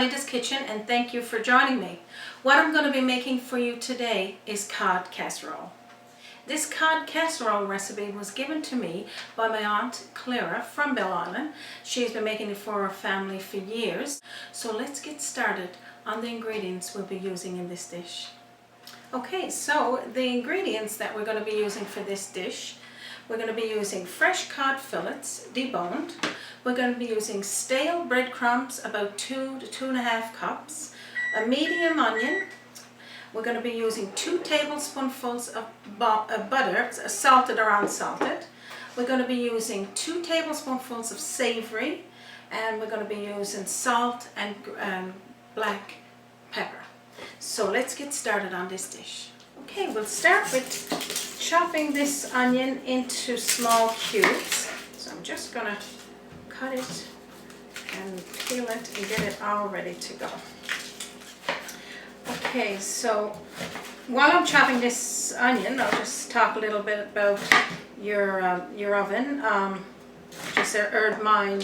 Bonita's Kitchen, and thank you for joining me. What I'm going to be making for you today is cod casserole. This cod casserole recipe was given to me by my Aunt Clara from Bell Island. She's been making it for her family for years. So let's get started on the ingredients we'll be using in this dish. Okay, so the ingredients that we're going to be using for this dish, we're going to be using fresh cod fillets, deboned. We're going to be using stale breadcrumbs, about 2 to 2.5 cups, a medium onion. We're going to be using 2 tablespoonfuls of butter, salted or unsalted. We're going to be using 2 tablespoonfuls of savoury, and we're going to be using salt and black pepper. So let's get started on this dish. Okay, we'll start with chopping this onion into small cubes. So I'm just going to cut it and peel it and get it all ready to go. Okay, so while I'm chopping this onion, I'll just talk a little bit about your oven. Just heard mine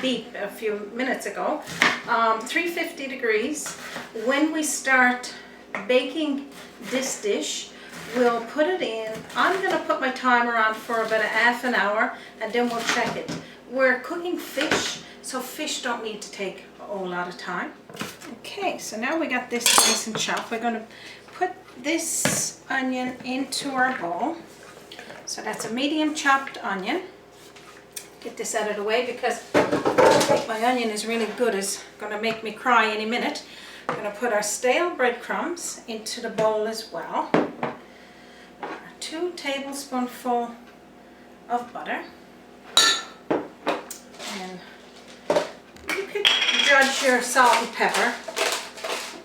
beep a few minutes ago. 350 degrees. When we start baking this dish, we'll put it in. I'm going to put my timer on for about a half an hour, and then we'll check it. We're cooking fish, so fish don't need to take a whole lot of time. Okay, so now we got this nice and chopped. We're going to put this onion into our bowl. So that's a medium chopped onion. Get this out of the way because I think my onion is really good. It's going to make me cry any minute. We're going to put our stale breadcrumbs into the bowl as well. 2 tablespoonfuls of butter. And you could judge your salt and pepper.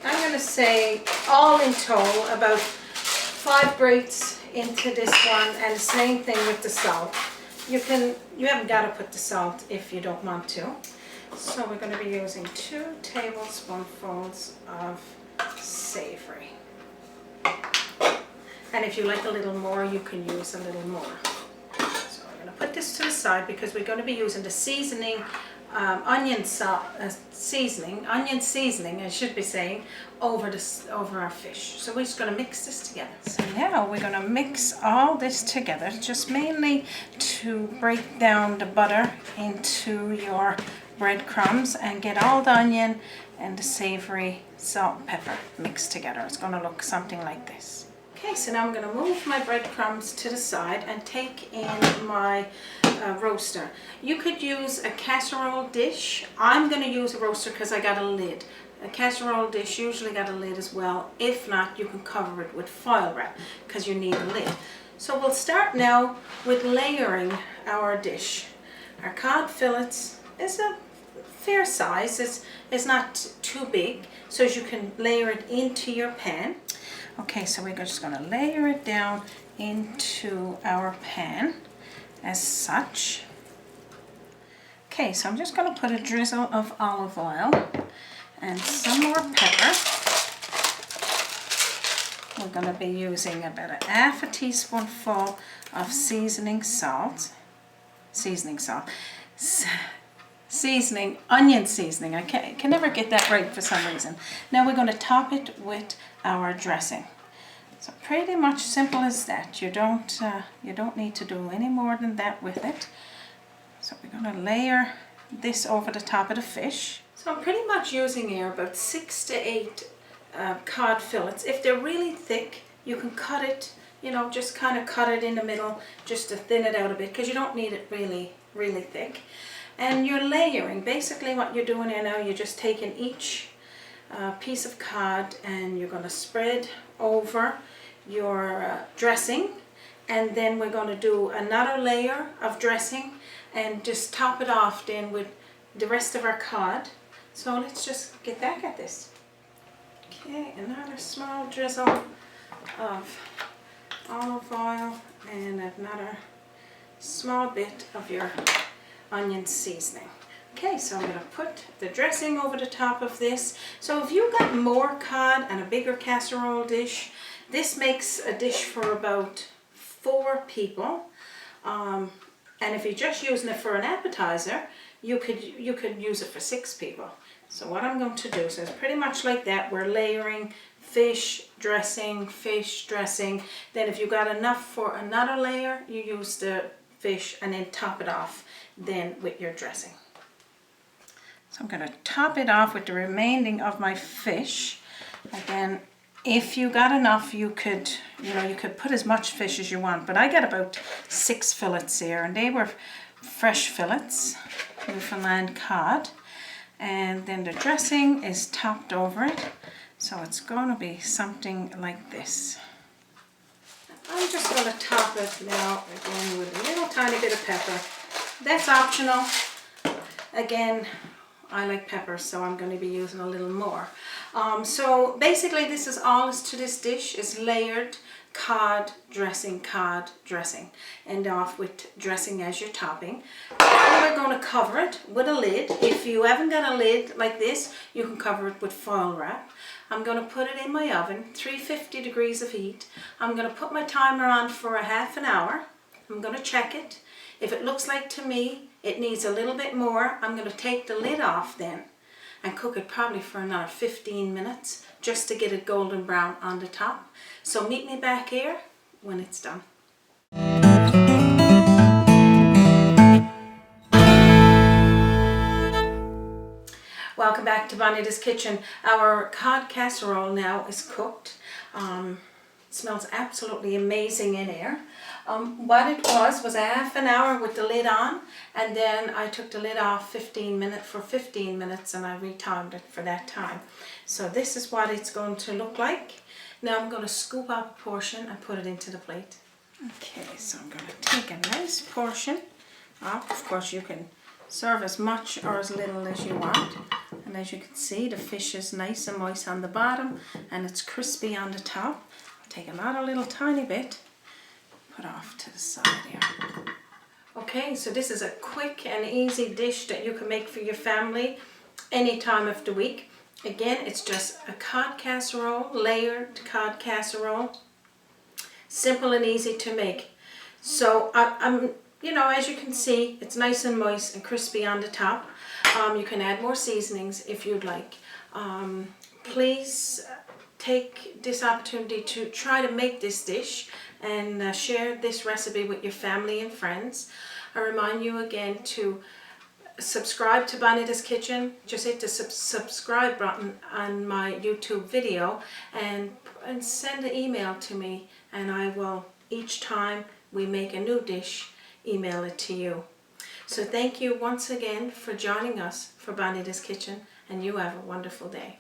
I'm going to say all in total about 5 grates into this one, and the same thing with the salt. You haven't got to put the salt if you don't want to. So we're going to be using 2 tablespoonfuls of savoury. And if you like a little more, you can use a little more. So we're going to put this to the side because we're going to be using the seasoning, onion seasoning, I should be saying, over our fish. So we're just going to mix this together. So now we're going to mix all this together, just mainly to break down the butter into your breadcrumbs and get all the onion and the savoury salt and pepper mixed together. It's going to look something like this. Okay, so now I'm going to move my breadcrumbs to the side and take in my roaster. You could use a casserole dish. I'm going to use a roaster because I got a lid. A casserole dish usually got a lid as well. If not, you can cover it with foil wrap because you need a lid. So we'll start now with layering our dish. Our cod fillets is a fair size. It's not too big, so you can layer it into your pan. Okay, so we're just going to layer it down into our pan as such. Okay, so I'm just going to put a drizzle of olive oil and some more pepper. We're going to be using about a half a teaspoonful of onion seasoning. I can never get that right for some reason. Now we're going to top it with our dressing. So pretty much simple as that. You don't need to do any more than that with it. So we're going to layer this over the top of the fish. So I'm pretty much using here about 6 to 8 cod fillets. If they're really thick, you can cut it, just kind of cut it in the middle just to thin it out a bit because you don't need it really, really thick. And you're layering. Basically what you're doing here now, you're just taking each piece of cod and you're going to spread over your dressing, and then we're going to do another layer of dressing and just top it off then with the rest of our cod. So let's just get back at this. Okay, another small drizzle of olive oil and another small bit of your onion seasoning. Okay, so I'm going to put the dressing over the top of this. So if you've got more cod and a bigger casserole dish, this makes a dish for about 4 people. And if you're just using it for an appetizer, you could use it for 6 people. So what I'm going to do, so it's pretty much like that. We're layering fish dressing. Then if you got enough for another layer, you use the fish and then top it off then with your dressing. So I'm going to top it off with the remaining of my fish. Again, if you got enough, you could put as much fish as you want, but I got about 6 fillets here, and they were fresh fillets, Newfoundland cod, and then the dressing is topped over it, so it's going to be something like this. I'm just going to top it now again with a little tiny bit of pepper. That's optional. Again, I like pepper, so I'm going to be using a little more. So basically this is all to this dish is layered cod dressing, and off with dressing as your topping. And we're going to cover it with a lid. If you haven't got a lid like this, you can cover it with foil wrap. I'm going to put it in my oven, 350 degrees of heat. I'm going to put my timer on for a half an hour. I'm going to check it. If it looks like to me it needs a little bit more, I'm going to take the lid off then and cook it probably for another 15 minutes just to get it golden brown on the top. So meet me back here when it's done. Welcome back to Bonita's kitchen. Our cod casserole now is cooked. It smells absolutely amazing in here. What it was a half an hour with the lid on, and then I took the lid off for 15 minutes and I retimed it for that time. So this is what it's going to look like. Now I'm going to scoop out a portion and put it into the plate. Okay, so I'm going to take a nice portion off. Of course you can serve as much or as little as you want. And as you can see, the fish is nice and moist on the bottom and it's crispy on the top. I'll take another little tiny bit, put off to the side here. Okay, so this is a quick and easy dish that you can make for your family any time of the week. Again, it's just a cod casserole, layered cod casserole. Simple and easy to make. So as you can see, it's nice and moist and crispy on the top. You can add more seasonings if you'd like. Please take this opportunity to try to make this dish and share this recipe with your family and friends. I remind you again to subscribe to Bonita's Kitchen. Just hit the subscribe button on my YouTube video and send an email to me, and I will, each time we make a new dish, email it to you. So thank you once again for joining us for Bonita's Kitchen, and you have a wonderful day.